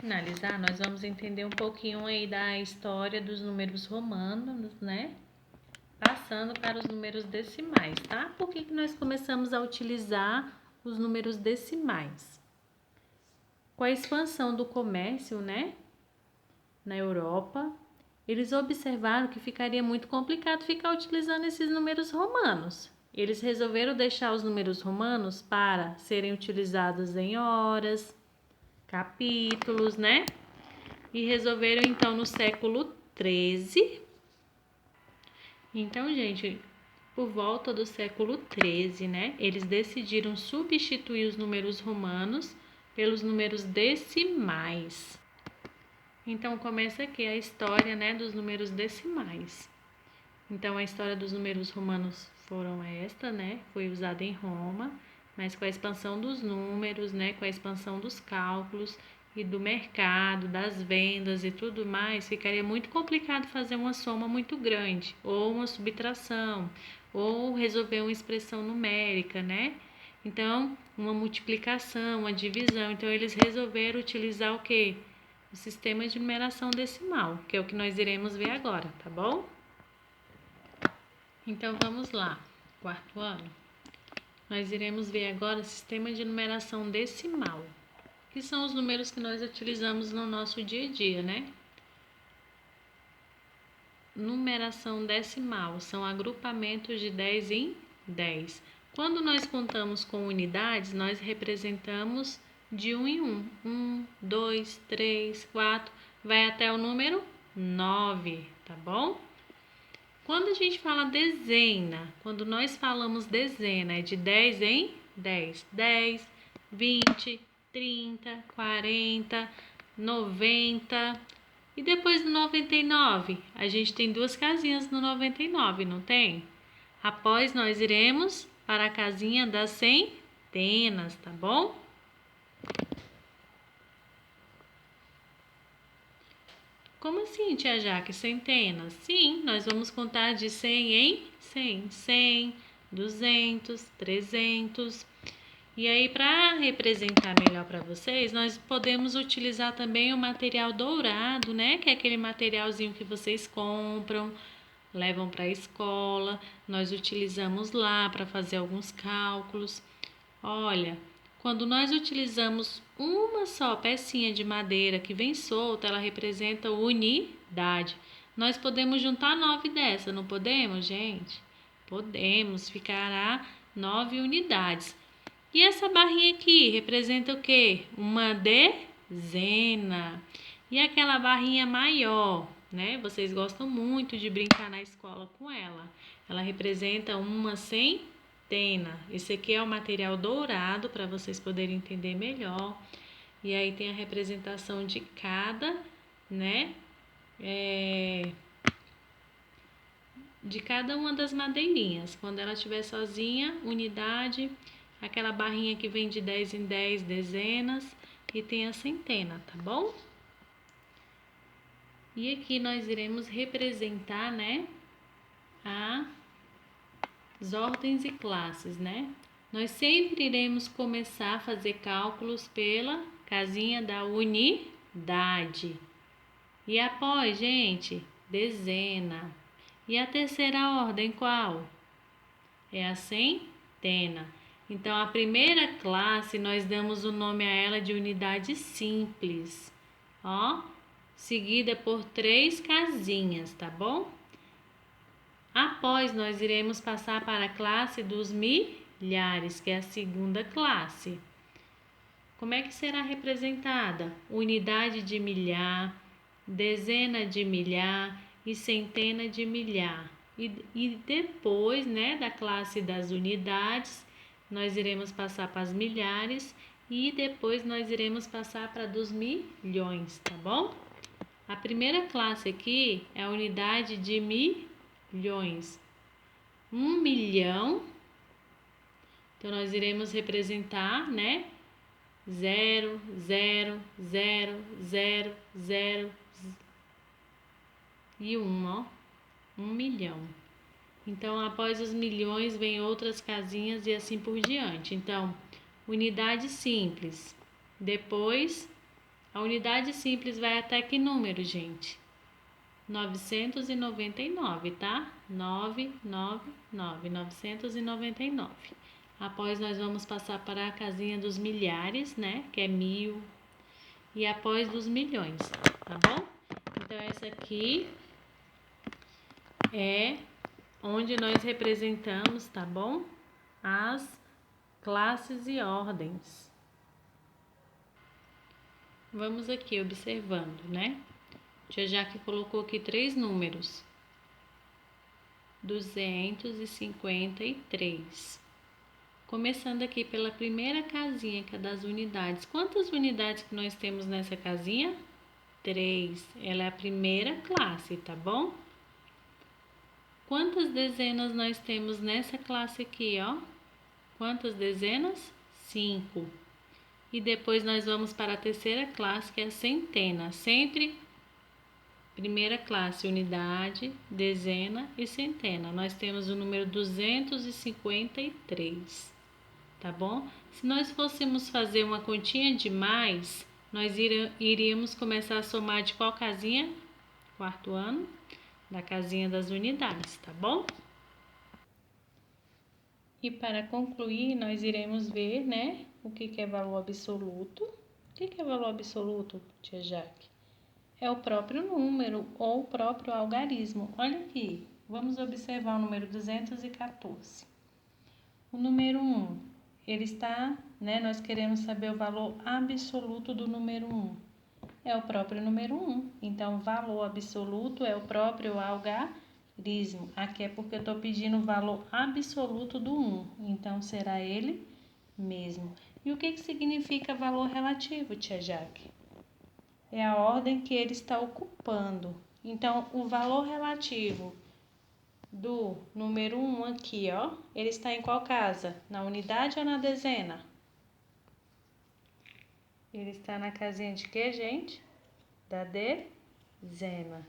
finalizar, nós vamos entender um pouquinho aí da história dos números romanos, né? Passando para os números decimais, tá? Por que nós começamos a utilizar os números decimais? Com a expansão do comércio, né, na Europa, eles observaram que ficaria muito complicado ficar utilizando esses números romanos. Eles resolveram deixar os números romanos para serem utilizados em horas, capítulos, né? E resolveram então no século XIII. Então, gente, por volta do século XIII, né? Eles decidiram substituir os números romanos pelos números decimais. Então, começa aqui a história, né, dos números decimais. Então, a história dos números romanos foram esta, né? Foi usada em Roma, mas com a expansão dos números, né, com a expansão dos cálculos e do mercado, das vendas e tudo mais, ficaria muito complicado fazer uma soma muito grande, ou uma subtração, ou resolver uma expressão numérica, né? Então, uma multiplicação, uma divisão. Então, eles resolveram utilizar o quê? O sistema de numeração decimal, que é o que nós iremos ver agora, tá bom? Então, vamos lá. Quarto ano. Nós iremos ver agora o sistema de numeração decimal, que são os números que nós utilizamos no nosso dia a dia, né? Numeração decimal são agrupamentos de 10 em 10. Quando nós contamos com unidades, nós representamos de 1 em 1. 1, 2, 3, 4, vai até o número 9, tá bom? Quando a gente fala dezena, quando nós falamos dezena, é de 10 em 10. 10, 20, 30, 40, 90. E depois do 99, a gente tem duas casinhas no 99, não tem? Após nós iremos para a casinha das centenas, tá bom? Como assim, tia Jaque, centenas? Sim, nós vamos contar de 100 em 100. 100, 200, 300. E aí, para representar melhor para vocês, nós podemos utilizar também o material dourado, né? Que é aquele materialzinho que vocês compram, levam para a escola. Nós utilizamos lá para fazer alguns cálculos. Olha, quando nós utilizamos uma só pecinha de madeira que vem solta, ela representa unidade. Nós podemos juntar 9 dessa, não podemos, gente? Podemos, ficará 9 unidades. E essa barrinha aqui representa o quê? Uma dezena. E aquela barrinha maior, né? Vocês gostam muito de brincar na escola com ela. Ela representa uma centena. Esse aqui é o material dourado para vocês poderem entender melhor. E aí tem a representação de cada, né? De cada uma das madeirinhas. Quando ela estiver sozinha, unidade, aquela barrinha que vem de 10 em 10, dezenas, e tem a centena, tá bom? E aqui nós iremos representar, né, as ordens e classes, né? Nós sempre iremos começar a fazer cálculos pela casinha da unidade. E após, gente, dezena. E a terceira ordem qual? É a centena. Então, a primeira classe, nós damos o nome a ela de unidade simples, ó, seguida por 3 casinhas, tá bom? Após, nós iremos passar para a classe dos milhares, que é a segunda classe. Como é que será representada? Unidade de milhar, dezena de milhar e centena de milhar. E depois, né, da classe das unidades, nós iremos passar para as milhares e depois nós iremos passar para dos milhões, tá bom? A primeira classe aqui é a unidade de milhões. 1 milhão, então nós iremos representar, né, 0, 0, 0, 0, 0 e 1, ó. 1 milhão. Então, após os milhões, vem outras casinhas e assim por diante. Então, unidade simples. Depois, A unidade simples vai até que número, gente? 999, tá? 999. Após nós vamos passar para a casinha dos milhares, né? Que é 1000. E após dos milhões, tá bom? Então, essa aqui é onde nós representamos, tá bom? As classes e ordens. Vamos aqui observando, né? Tia Jaque colocou aqui 3 números. 253. Começando aqui pela primeira casinha, que é das unidades. Quantas unidades que nós temos nessa casinha? 3. Ela é a primeira classe, tá bom? Quantas dezenas nós temos nessa classe aqui, ó? Quantas dezenas? 5. E depois nós vamos para a terceira classe, que é a centena. Sempre primeira classe, unidade, dezena e centena. Nós temos o número 253, tá bom? Se nós fôssemos fazer uma continha de mais, nós iríamos começar a somar de qual casinha? Quarto ano, da casinha das unidades, tá bom? E para concluir, nós iremos ver, né, o que é valor absoluto. O que é valor absoluto, tia Jaque? É o próprio número ou o próprio algarismo. Olha aqui, vamos observar o número 214. O número 1, ele está, né, nós queremos saber o valor absoluto do número 1. É o próprio número 1. Então, valor absoluto é o próprio algarismo. Aqui é porque eu estou pedindo o valor absoluto do 1. Então, será ele mesmo. E o que significa valor relativo, tia Jaque? É a ordem que ele está ocupando. Então, o valor relativo do número 1 aqui, ó, ele está em qual casa? Na unidade ou na dezena? Ele está na casinha de quê, gente? Da dezena.